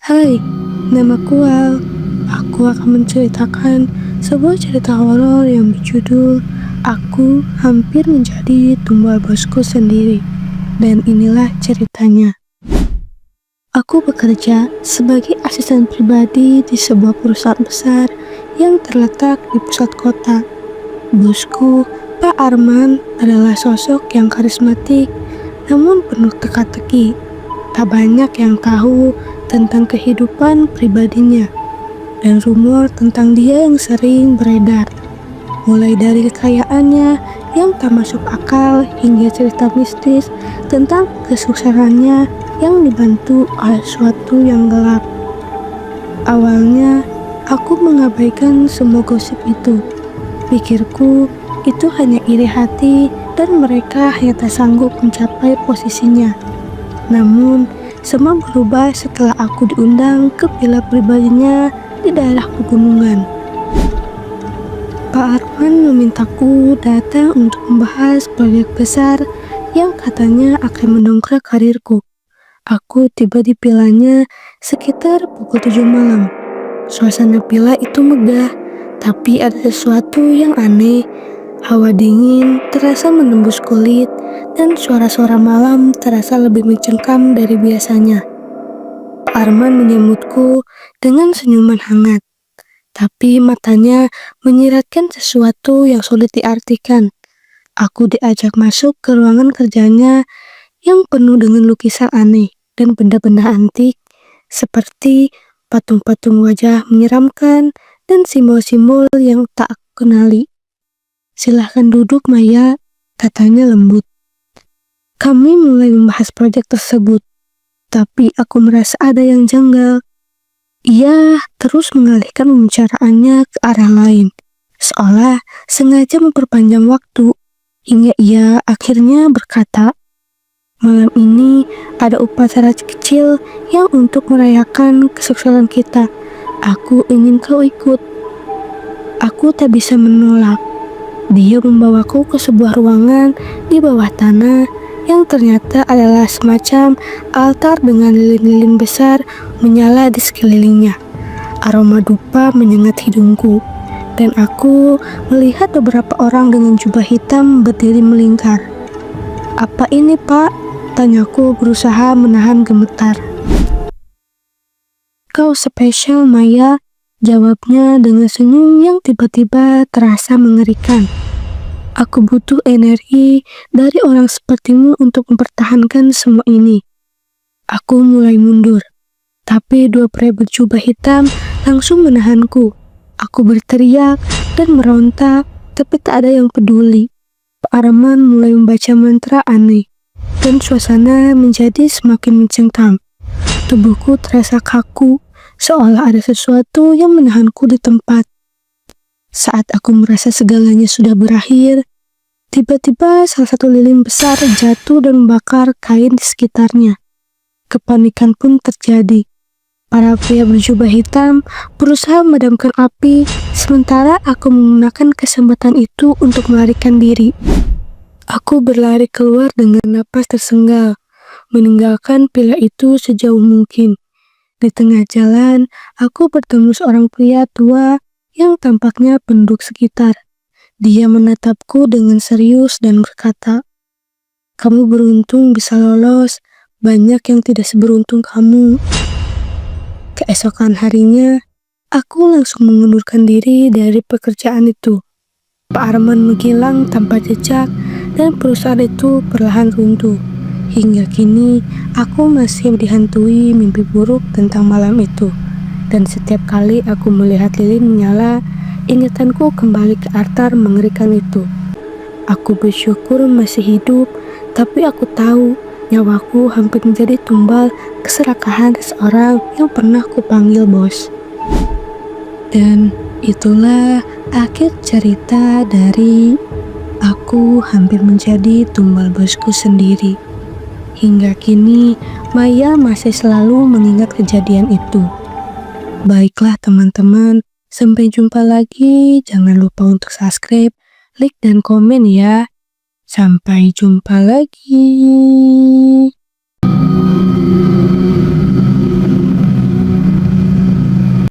Hai, namaku Al. Aku akan menceritakan sebuah cerita horor yang berjudul Aku Hampir Menjadi Tumbal Bosku Sendiri. Dan inilah ceritanya. Aku bekerja sebagai asisten pribadi di sebuah perusahaan besar yang terletak di pusat kota. Bosku, Pak Arman, adalah sosok yang karismatik namun penuh teka-teki. Tak banyak yang tahu tentang kehidupan pribadinya, dan rumor tentang dia yang sering beredar. Mulai dari kekayaannya yang tak masuk akal hingga cerita mistis tentang kesuksesannya yang dibantu oleh sesuatu yang gelap. Awalnya, aku mengabaikan semua gosip itu. Pikirku, itu hanya iri hati dan mereka hanya tak sanggup mencapai posisinya. Namun, semua berubah setelah aku diundang ke villa pribadinya di daerah pegunungan. Pak Arman memintaku datang untuk membahas proyek besar yang katanya akan mendongkrak karirku. Aku tiba di villanya sekitar pukul 7 malam. Suasana villa itu megah, tapi ada sesuatu yang aneh. Hawa dingin terasa menembus kulit, dan suara-suara malam terasa lebih mencengkam dari biasanya. Pak Arman menyambutku dengan senyuman hangat, tapi matanya menyiratkan sesuatu yang sulit diartikan. Aku diajak masuk ke ruangan kerjanya yang penuh dengan lukisan aneh dan benda-benda antik, seperti patung-patung wajah menyeramkan dan simbol-simbol yang tak aku kenali. "Silahkan duduk, Maya," katanya lembut. Kami mulai membahas proyek tersebut, tapi aku merasa ada yang janggal. Ia terus mengalihkan pembicaraannya ke arah lain, seolah sengaja memperpanjang waktu, hingga ia akhirnya berkata, "Malam ini ada upacara kecil yang untuk merayakan kesuksesan kita. Aku ingin kau ikut." Aku tak bisa menolak. Dia membawaku ke sebuah ruangan di bawah tanah yang ternyata adalah semacam altar dengan lilin-lilin besar menyala di sekelilingnya. Aroma dupa menyengat hidungku, dan aku melihat beberapa orang dengan jubah hitam berdiri melingkar. "Apa ini, Pak?" tanyaku berusaha menahan gemetar. "Kau spesial, Maya," jawabnya dengan senyum yang tiba-tiba terasa mengerikan. "Aku butuh energi dari orang sepertimu untuk mempertahankan semua ini." Aku mulai mundur, tapi dua pria berjubah hitam langsung menahanku. Aku berteriak dan meronta, tapi tak ada yang peduli. Pak Arman mulai membaca mantra aneh, dan suasana menjadi semakin mencengkam. Tubuhku terasa kaku, seolah ada sesuatu yang menahanku di tempat. Saat aku merasa segalanya sudah berakhir, tiba-tiba salah satu lilin besar jatuh dan membakar kain di sekitarnya. Kepanikan pun terjadi. Para pria berjubah hitam berusaha memadamkan api, sementara aku menggunakan kesempatan itu untuk melarikan diri. Aku berlari keluar dengan napas tersenggal, meninggalkan villa itu sejauh mungkin. Di tengah jalan, aku bertemu seorang pria tua yang tampaknya penduduk sekitar. Dia menatapku dengan serius dan berkata, "Kamu beruntung bisa lolos, banyak yang tidak seberuntung kamu." Keesokan harinya, aku langsung mengundurkan diri dari pekerjaan itu. Pak Arman menghilang tanpa jejak dan perusahaan itu perlahan runtuh. Hingga kini, aku masih dihantui mimpi buruk tentang malam itu. Dan setiap kali aku melihat lilin menyala, ingatanku kembali ke altar mengerikan itu. Aku bersyukur masih hidup, tapi aku tahu nyawaku hampir menjadi tumbal keserakahan seorang yang pernah kupanggil bos. Dan itulah akhir cerita dari Aku Hampir Menjadi Tumbal Bosku Sendiri. Hingga kini, Maya masih selalu mengingat kejadian itu. Baiklah teman-teman, sampai jumpa lagi. Jangan lupa untuk subscribe, like, dan komen ya. Sampai jumpa lagi.